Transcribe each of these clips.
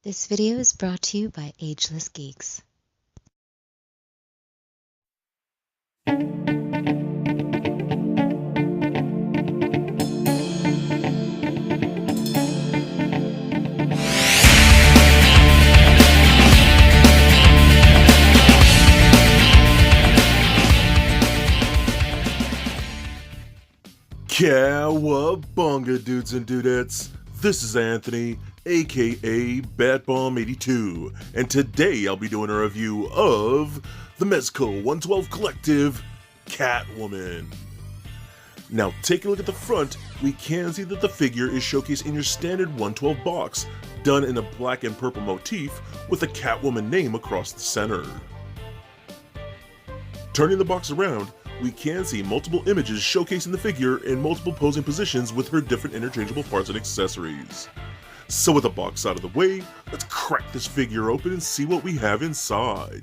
This video is brought to you by Ageless Geeks. Cowabunga, dudes and dudettes. This is Anthony, aka Batbomb82, and today I'll be doing a review of the Mezco 112 Collective Catwoman. Now, taking a look at the front, we can see that the figure is showcased in your standard 112 box, done in a black and purple motif with a Catwoman name across the center. Turning the box around, we can see multiple images showcasing the figure in multiple posing positions with her different interchangeable parts and accessories. So with the box out of the way, let's crack this figure open and see what we have inside.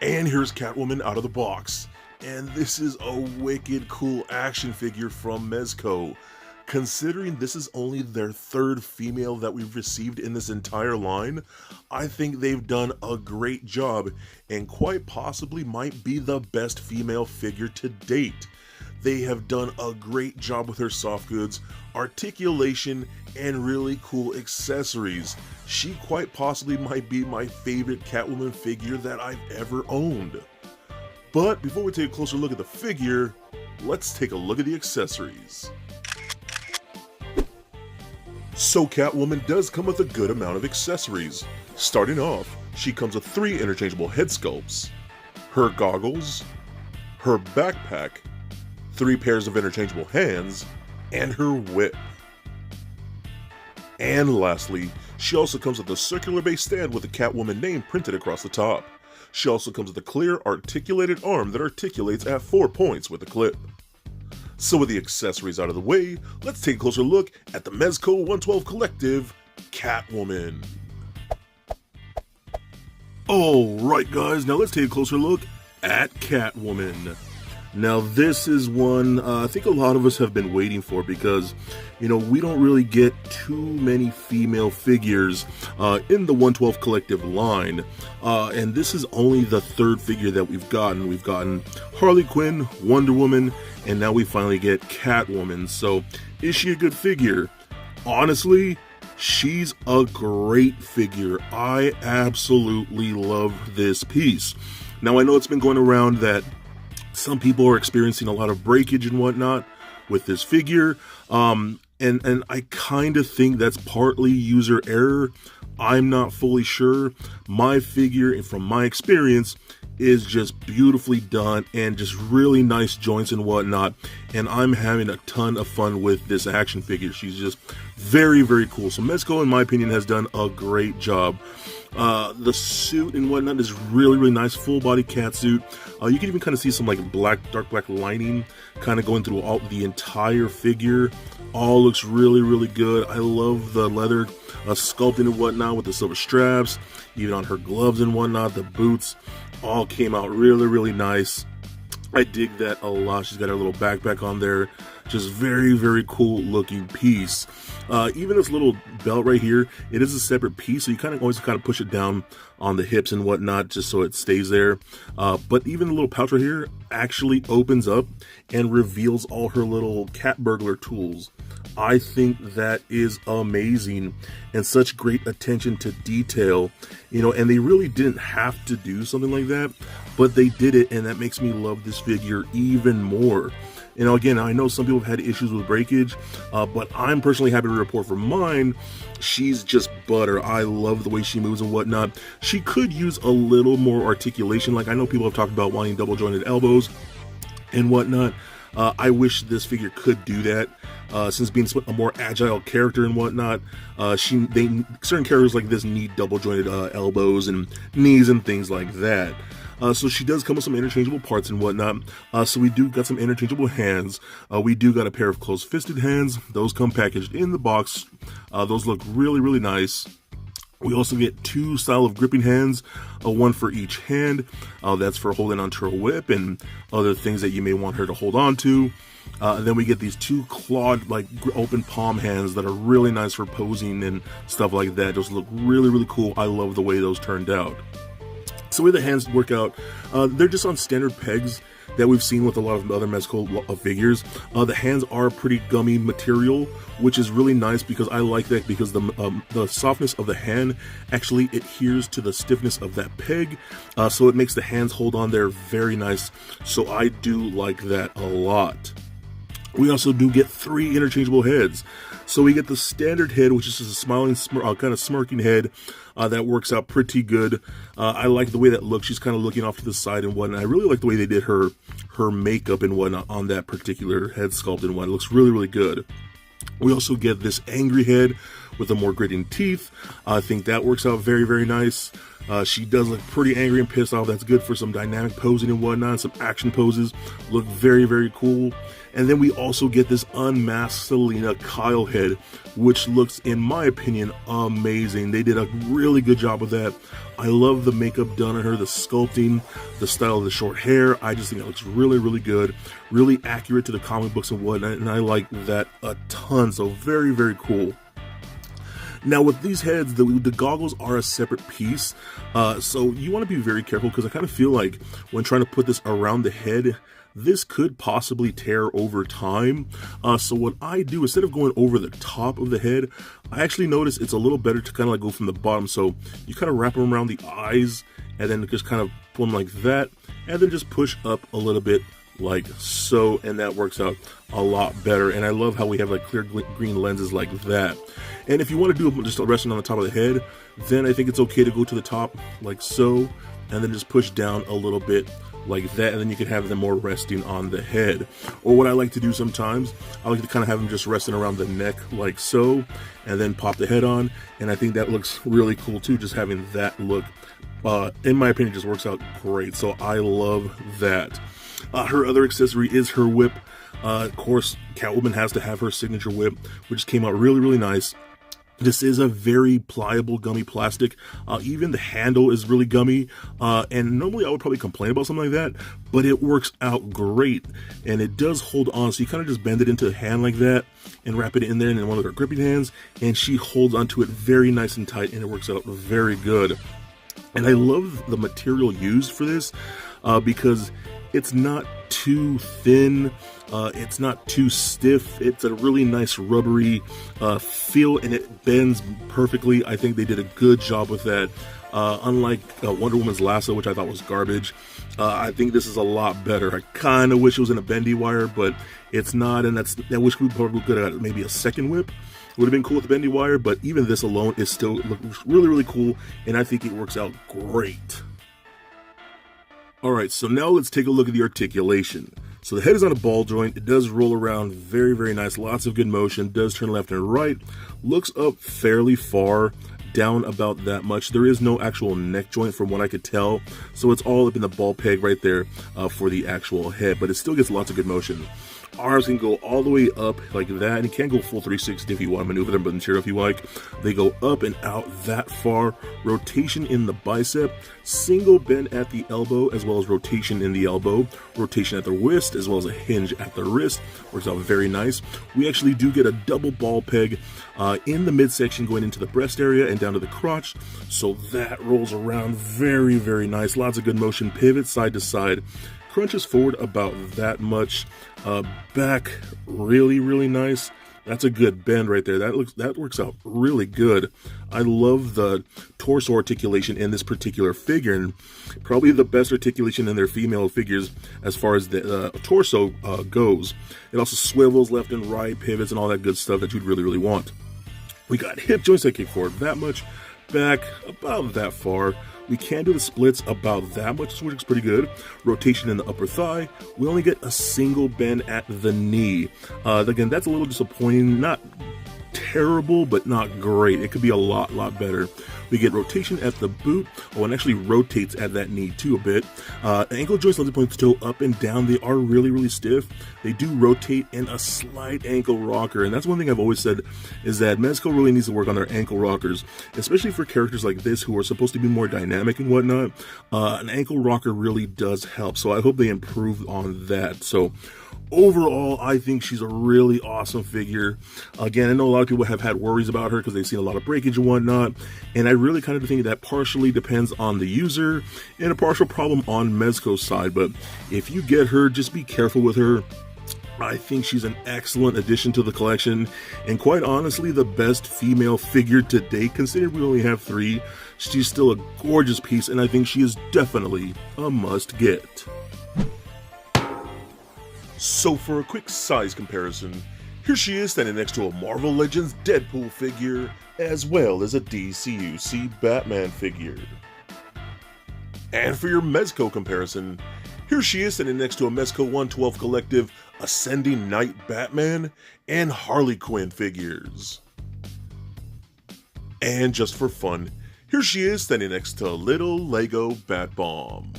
And here's Catwoman out of the box. And this is a wicked cool action figure from Mezco. Considering this is only their third female that we've received in this entire line, I think they've done a great job and quite possibly might be the best female figure to date. They have done a great job with her soft goods, articulation, and really cool accessories. She quite possibly might be my favorite Catwoman figure that I've ever owned. But before we take a closer look at the figure, let's take a look at the accessories. So Catwoman does come with a good amount of accessories. Starting off, she comes with 3 interchangeable head sculpts, her goggles, her backpack, 3 pairs of interchangeable hands, and her whip. And lastly, she also comes with a circular base stand with the Catwoman name printed across the top. She also comes with a clear articulated arm that articulates at 4 points with a clip. So with the accessories out of the way, let's take a closer look at the Mezco 112 Collective Catwoman. Alright guys, now let's take a closer look at Catwoman. Now this is one I think a lot of us have been waiting for because, you know, we don't really get too many female figures in the 112 Collective line. And this is only the 3rd figure that we've gotten. We've gotten Harley Quinn, Wonder Woman, and now we finally get Catwoman. So is she a good figure? Honestly, she's a great figure. I absolutely love this piece. Now I know it's been going around that some people are experiencing a lot of breakage and whatnot with this figure, and I kind of think that's partly user error. I'm not fully sure. My figure, from my experience, is just beautifully done and just really nice joints and whatnot, and I'm having a ton of fun with this action figure. She's just very, very cool. So Mezco, in my opinion, has done a great job. The suit and whatnot is really, really nice, full body cat suit. You can even kind of see some like dark black lining kind of going through the entire figure. All looks really, really good. I love the leather sculpting and whatnot with the silver straps, even on her gloves and whatnot. The boots all came out really, really nice. I dig that a lot. She's got her little backpack on there. Just very, very cool looking piece. Even this little belt right here, it is a separate piece, so you always push it down on the hips and whatnot just so it stays there. But even the little pouch right here actually opens up and reveals all her little cat burglar tools. I think that is amazing and such great attention to detail, you know, and they really didn't have to do something like that, but they did it, and that makes me love this figure even more. You know, again, I know some people have had issues with breakage, but I'm personally happy to report for mine, she's just butter. I love the way she moves and whatnot. She could use a little more articulation. Like, I know people have talked about wanting double jointed elbows and whatnot. I wish this figure could do that. Since being a more agile character and whatnot, certain characters like this need double jointed elbows and knees and things like that. So she does come with some interchangeable parts and whatnot. So we do got some interchangeable hands. We do got a pair of closed-fisted hands. Those come packaged in the box. Those look really, really nice. We also get 2 style of gripping hands, one for each hand. That's for holding onto her whip and other things that you may want her to hold on to. And then we get these 2 clawed, like open palm hands that are really nice for posing and stuff like that. Those look really, really cool. I love the way those turned out. So the way the hands work out, they're just on standard pegs that we've seen with a lot of other Mezco figures. The hands are pretty gummy material, which is really nice because I like that, because the softness of the hand actually adheres to the stiffness of that peg, so it makes the hands hold on there very nice. So I do like that a lot. We also do get 3 interchangeable heads. So we get the standard head, which is a smiling, kind of smirking head. That works out pretty good. I like the way that looks. She's kind of looking off to the side and whatnot. I really like the way they did her makeup and whatnot on that particular head sculpt and whatnot. It looks really, really good. We also get this angry head with the more gritting teeth. I think that works out very, very nice. She does look pretty angry and pissed off. That's good for some dynamic posing and whatnot. Some action poses look very, very cool. And then we also get this unmasked Selena Kyle head, which looks, in my opinion, amazing. They did a really good job with that. I love the makeup done on her, the sculpting, the style of the short hair. I just think it looks really, really good, really accurate to the comic books and whatnot, and I like that a ton. So very, very cool. Now with these heads, the goggles are a separate piece, so you want to be very careful, because I kind of feel like when trying to put this around the head, this could possibly tear over time. So what I do, instead of going over the top of the head, I actually notice it's a little better to kind of like go from the bottom. So you kind of wrap them around the eyes and then just kind of pull them like that, and then just push up a little bit like so, and that works out a lot better. And I love how we have like clear green lenses like that. And if you want to do just resting on the top of the head, then I think it's okay to go to the top like so, and then just push down a little bit like that, and then you can have them more resting on the head. Or what I like to do sometimes, I like to kind of have them just resting around the neck like so, and then pop the head on, and I think that looks really cool too, just having that look. In my opinion, just works out great, so I love that. Her other accessory is her whip. Of course, Catwoman has to have her signature whip, which came out really, really nice. This is a very pliable, gummy plastic. Even the handle is really gummy. And normally I would probably complain about something like that, but it works out great. And it does hold on, so you kind of just bend it into the hand like that and wrap it in there in one of her gripping hands, and she holds onto it very nice and tight, and it works out very good. And I love the material used for this, because it's not too thin, it's not too stiff. It's a really nice rubbery feel, and it bends perfectly. I think they did a good job with that. Unlike Wonder Woman's lasso, which I thought was garbage, I think this is a lot better. I kind of wish it was in a bendy wire, but it's not, and I wish we probably could have got maybe a second whip. Would have been cool with the bendy wire, but even this alone is still looks really, really cool, and I think it works out great. Alright, so now let's take a look at the articulation. So the head is on a ball joint. It does roll around very, very nice. Lots of good motion. Does turn left and right. Looks up fairly far. Down about that much. There is no actual neck joint from what I could tell. So it's all up in the ball peg right there for the actual head. But it still gets lots of good motion. Arms can go all the way up like that, and you can go full 360 if you want to maneuver them, but interior if you like. They go up and out that far. Rotation in the bicep, single bend at the elbow, as well as rotation in the elbow, rotation at the wrist, as well as a hinge at the wrist. Works out very nice. We actually do get a double ball peg in the midsection going into the breast area and down to the crotch, so that rolls around very, very nice. Lots of good motion. Pivot side to side. Crunches forward about that much. Back really, really nice. That's a good bend right there. That works out really good. I love the torso articulation in this particular figure, and probably the best articulation in their female figures as far as the torso goes. It also swivels left and right, pivots, and all that good stuff that you'd really, really want. We got hip joints that kick forward that much, back about that far. We can do the splits about that much, which is pretty good. Rotation in the upper thigh. We only get a single bend at the knee. Again, that's a little disappointing. Not terrible, but not great. It could be a lot better. We get rotation at the boot. Oh, and actually rotates at that knee too a bit. Ankle joints let the point toe up and down. They are really stiff. They do rotate in a slight ankle rocker, and that's one thing I've always said is that Mezco really needs to work on their ankle rockers, especially for characters like this who are supposed to be more dynamic and whatnot. An ankle rocker really does help, so I hope they improve on that. So overall, I think she's a really awesome figure. Again, I know a lot of people have had worries about her because they've seen a lot of breakage and whatnot, and I really kind of think that partially depends on the user and a partial problem on Mezco's side. But if you get her, just be careful with her. I think she's an excellent addition to the collection, and quite honestly, the best female figure to date, considering we only have 3. She's still a gorgeous piece, and I think she is definitely a must-get. So for a quick size comparison, here she is standing next to a Marvel Legends Deadpool figure, as well as a DCUC Batman figure. And for your Mezco comparison, here she is standing next to a Mezco 112 Collective Ascending Knight Batman and Harley Quinn figures. And just for fun, here she is standing next to Little Lego Bat Bomb.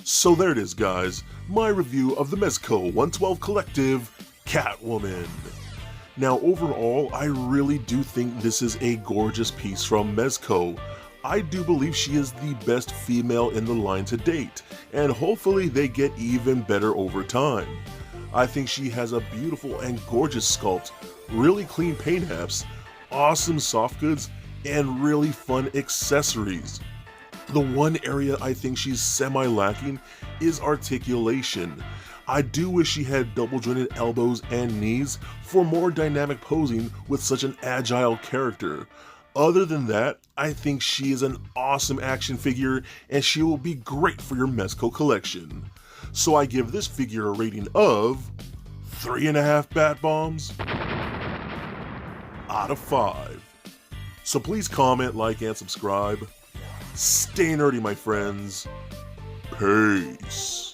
So there it is, guys, my review of the Mezco 112 Collective Catwoman. Now overall, I really do think this is a gorgeous piece from Mezco. I do believe she is the best female in the line to date, and hopefully they get even better over time. I think she has a beautiful and gorgeous sculpt, really clean paint apps, awesome soft goods, and really fun accessories. The one area I think she's semi-lacking is articulation. I do wish she had double jointed elbows and knees for more dynamic posing with such an agile character. Other than that, I think she is an awesome action figure and she will be great for your Mezco collection. So I give this figure a rating of 3.5 bat bombs out of 5. So please comment, like, and subscribe. Stay nerdy, my friends. Peace.